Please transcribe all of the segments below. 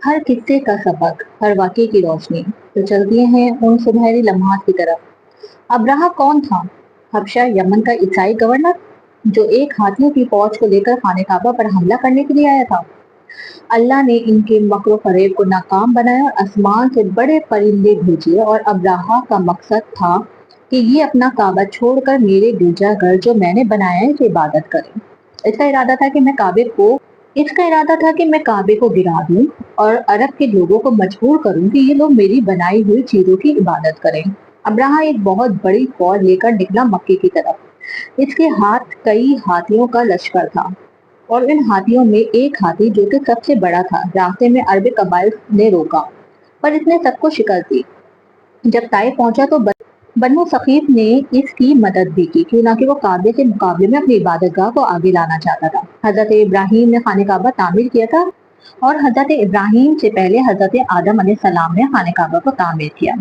ہر قصے کا سبق، ہر واقعے کی روشنی۔ تو چلتی ہیں ان سنہری لمحات کی طرف۔ ابرہہ کون تھا؟ حبشہ یمن کا عیسائی گورنر جو ایک ہاتھیوں کی فوج کو لے کر خانہ کعبہ پر حملہ کرنے کے لیے آیا تھا۔ اللہ نے ان کے مکر و فریب کو ناکام بنایا اور آسمان سے بڑے پرندے بھیجے، اور ابرہہ کا مقصد تھا کہ یہ اپنا کعبہ چھوڑ کر میرے گرجا گھر جو میں نے بنایا ہے کی عبادت کرے۔ اس کا ارادہ تھا کہ میں کعبے کو گرا دوں اور عرب کے لوگوں کو مجبور کروں کہ یہ لوگ میری بنائی ہوئی چیزوں کی عبادت کریں۔ ابرہہ ایک بہت بڑی فوج لے کر نکلا مکے کی طرف۔ اس کے ہاتھ کئی ہاتھیوں کا لشکر تھا، اور ان ہاتھیوں میں ایک ہاتھی جو کہ سب سے بڑا تھا راستے میں عرب قبائل نے روکا، پر اس نے سب کو شکست دی۔ جب طائف پہنچا تو بنو ثقیف نے اس کی مدد بھی کی، کیوں نہ کہ وہ کعبے کے مقابلے میں اپنی عبادت گاہ کو آگے لانا چاہتا تھا۔ حضرت ابراہیم نے خانہ کعبہ تعمیر کیا تھا، اور حضرت ابراہیم سے پہلے حضرت آدم علیہ السلام نے خانہ کعبہ کو تعمیر کیا،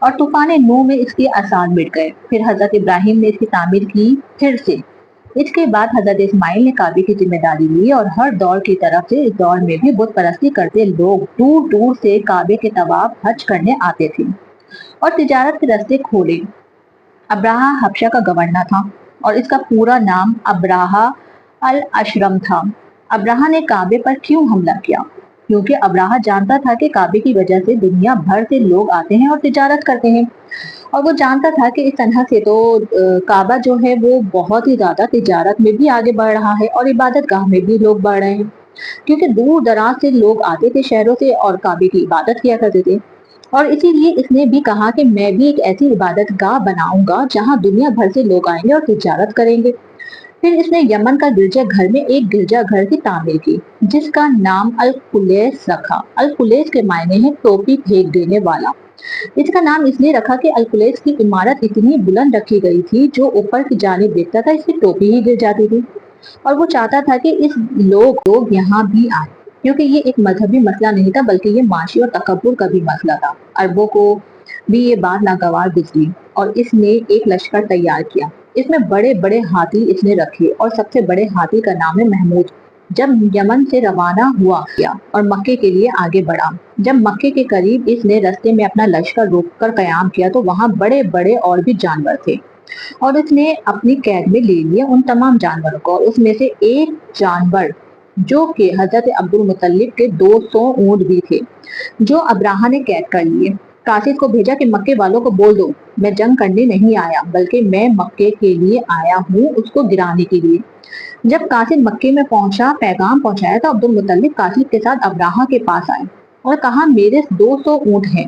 اور طوفان نوح میں اس کے آثار مٹ گئے۔ پھر حضرت ابراہیم نے اس کی تعمیر کی پھر سے۔ اس کے بعد حضرت اسماعیل نے کعبے کی ذمہ داری لی، اور ہر دور کی طرف سے اس دور میں بھی بت پرستی کرتے لوگ دور دور سے کعبے کے طواف حج کرنے آتے تھے اور تجارت کے راستے کھولے۔ ابرہہ حبشہ کا گورنر تھا، اور اس کا پورا نام ابرہہ الاشرم تھا۔ ابرہہ نے کعبے پر کیوں حملہ کیا؟ کیونکہ ابرہہ جانتا تھا کہ کعبے کی وجہ سے دنیا بھر سے لوگ آتے ہیں اور تجارت کرتے ہیں، اور وہ جانتا تھا کہ اس طرح سے تو کعبہ جو ہے وہ بہت ہی زیادہ تجارت میں بھی آگے بڑھ رہا ہے، اور عبادت گاہ میں بھی لوگ بڑھ رہے ہیں، کیونکہ دور دراز سے لوگ آتے تھے شہروں سے اور کعبے کی عبادت کیا کرتے تھے۔ اور اسی لیے اس نے بھی کہا کہ میں بھی ایک ایسی عبادت گاہ بناؤں گا جہاں دنیا بھر سے لوگ آئیں گے اور تجارت کریں گے۔ پھر اس نے یمن کا گرجا گھر میں ایک گرجا گھر کی تعمیر کی، جس کا نام القلیس رکھا۔ القلیس کے معنی ہے ٹوپی پھینک دینے والا۔ اس کا نام اس لیے رکھا کہ القلیس کی عمارت اتنی بلند رکھی گئی تھی، جو اوپر کی جانب دیکھتا تھا اس کی ٹوپی ہی گر جاتی تھی، اور وہ چاہتا تھا کہ لوگ یہاں بھی آئیں، کیونکہ یہ ایک مذہبی مسئلہ نہیں تھا بلکہ یہ معاشی اور تکبر کا بھی مسئلہ تھا۔ عربوں کو بھی یہ بات ناگوار گزری، اور اس نے ایک لشکر تیار کیا۔ اس میں بڑے بڑے ہاتھی اس نے رکھے، اور سب سے بڑے ہاتھی کا نام ہے محمود۔ جب یمن سے روانہ ہوا اور مکے کے لیے آگے بڑھا، جب مکے کے قریب اس نے رستے میں اپنا لشکر روک کر قیام کیا تو وہاں بڑے بڑے اور بھی جانور تھے، اور اس نے اپنی قید میں لے لیا ان تمام جانوروں کو، اور اس میں سے ایک جانور جو کہ حضرت عبد المطلب کے 200 اونٹ بھی تھے، جو ابرہہ نے قید کر لیے۔ قاصد کو بھیجا کہ مکے والوں کو بول دو میں جنگ کرنے نہیں آیا بلکہ میں مکے کے لیے آیا ہوں اس کو گرانے کے لیے۔ جب قاصد مکے میں پہنچا، پیغام پہنچایا تو عبد المطلب قاصد کے ساتھ ابرہہ کے پاس آئے اور کہا میرے 200 اونٹ ہیں،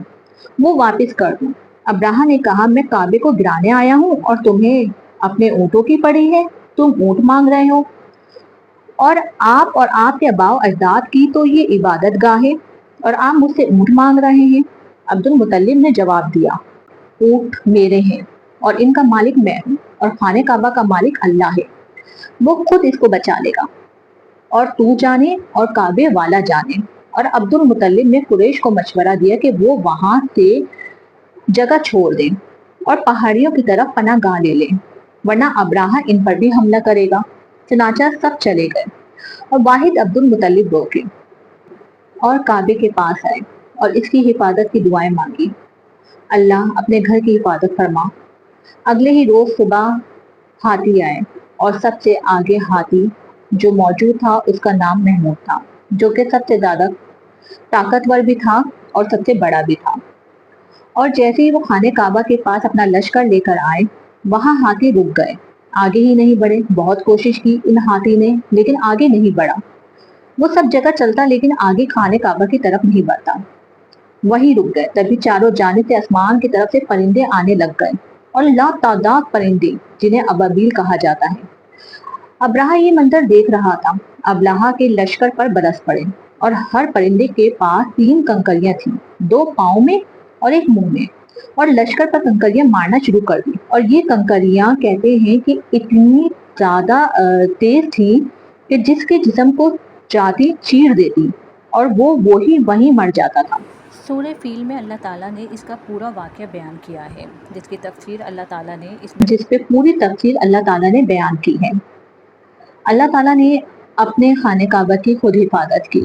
وہ واپس کر دوں۔ ابرہہ نے کہا میں کعبے کو گرانے آیا ہوں اور تمہیں اپنے اونٹوں کی پڑی ہے، تم اونٹ مانگ رہے ہو، اور آپ کے آباء و اجداد کی تو یہ عبادت گاہ ہے اور آپ مجھ سے اونٹ مانگ رہے ہیں۔ عبد المطلب نے جواب دیا اونٹ میرے ہیں اور ان کا مالک میں ہوں، اور خانہ کعبہ کا مالک اللہ ہے، وہ خود اس کو بچا لے گا، اور تو جانے اور کعبے والا جانے۔ اور عبد المطلب نے قریش کو مشورہ دیا کہ وہ وہاں سے جگہ چھوڑ دیں اور پہاڑیوں کی طرف پناہ گاہ لے لیں، ورنہ ابرہہ ان پر بھی حملہ کرے گا۔ چنانچہ سب چلے گئے، اور واحد عبد المطلب روکے اور کعبے کے پاس آئے اور اس کی حفاظت کی دعائیں مانگی۔ اللہ اپنے گھر کی حفاظت فرما۔ اگلے ہی روز صبح ہاتھی آئے، اور سب سے آگے ہاتھی جو موجود تھا اس کا نام محمود تھا، جو کہ سب سے زیادہ طاقتور بھی تھا اور سب سے بڑا بھی تھا۔ اور جیسے ہی وہ خانہ کعبہ کے پاس اپنا لشکر لے کر آئے، وہاں ہاتھی رک گئے، آگے ہی نہیں بڑھے۔ بہت کوشش کی ان ہاتھی نے لیکن آگے نہیں بڑھا، وہ سب جگہ چلتا لیکن آگے خانہ کعبہ کی طرف نہیں بڑھتا، وہی رک گئے۔ تبھی چاروں جانب سے آسمان کی طرف سے پرندے آنے لگ گئے، اور لا تعداد پرندے جنہیں ابابیل کہا جاتا ہے۔ ابرہہ یہ منظر دیکھ رہا تھا، ابرہہ کے لشکر پر برس پڑے، اور ہر پرندے کے پاس 3 کنکریاں تھیں، 2 پاؤں میں اور 1 منہ میں، اور لشکر پر کنکریاں مارنا شروع کر دی۔ اور یہ کنکریاں کہتے ہیں کہ اتنی زیادہ تیز تھی کہ جس کے جسم کو چاہتی چیر دیتی، اور وہ وہیں مر جاتا تھا۔ سورہ فیل میں اللہ تعالیٰ نے اس کا پورا واقعہ بیان کیا ہے، جس کی تفسیر اللہ تعالیٰ نے جس پہ پوری تفصیل اللہ تعالیٰ نے بیان کی ہے۔ اللہ تعالیٰ نے اپنے خانہ کعبہ کی خود حفاظت کی،